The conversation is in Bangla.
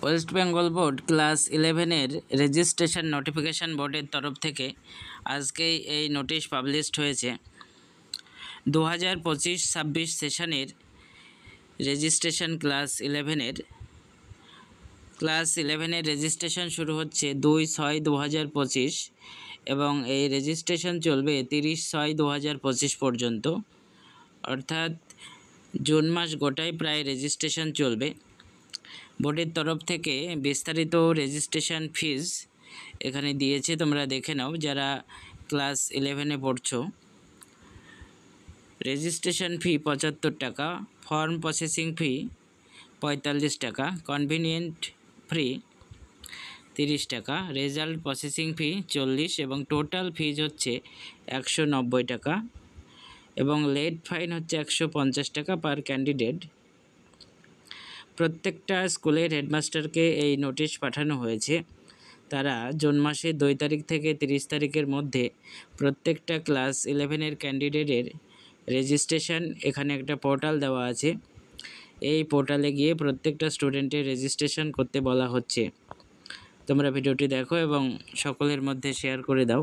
ওয়েস্ট বেঙ্গল বোর্ড ক্লাস 11-এর রেজিস্ট্রেশন নোটিফিকেশান বোর্ডের তরফ থেকে আজকেই এই নোটিশ পাবলিশড হয়েছে। 2025-26 সেশনের রেজিস্ট্রেশন ক্লাস 11-এর রেজিস্ট্রেশন শুরু হচ্ছে 2/6/2025 এবং এই রেজিস্ট্রেশন চলবে 30/6/2025 পর্যন্ত, অর্থাৎ জুন মাস গোটাই প্রায় রেজিস্ট্রেশন চলবে। বোর্ডের তরফ থেকে বিস্তারিত রেজিস্ট্রেশন ফিজ এখানে দিয়েছে, তোমরা দেখে নাও যারা ক্লাস 11-এ পড়ছো। রেজিস্ট্রেশন ফি 75 টাকা, ফর্ম প্রসেসিং ফি 45 টাকা, কনভিনিয়েন্ট ফি 30 টাকা, রেজাল্ট প্রসেসিং ফি 40 এবং টোটাল ফিজ হচ্ছে 190 টাকা এবং লেট ফাইন হচ্ছে 150 টাকা পার ক্যান্ডিডেট। প্রত্যেকটা স্কুলের হেডমাস্টারকে এই নোটিশ পাঠানো হয়েছে। তারা জুন মাসের 2 তারিখ থেকে 30 তারিখের মধ্যে প্রত্যেকটা ক্লাস 11-এর ক্যান্ডিডেটের রেজিস্ট্রেশন, এখানে একটা পোর্টাল দেওয়া আছে, এই পোর্টালে গিয়ে প্রত্যেকটা স্টুডেন্টের রেজিস্ট্রেশন করতে বলা হচ্ছে। তোমরা ভিডিওটি দেখো এবং সকলের মধ্যে শেয়ার করে দাও।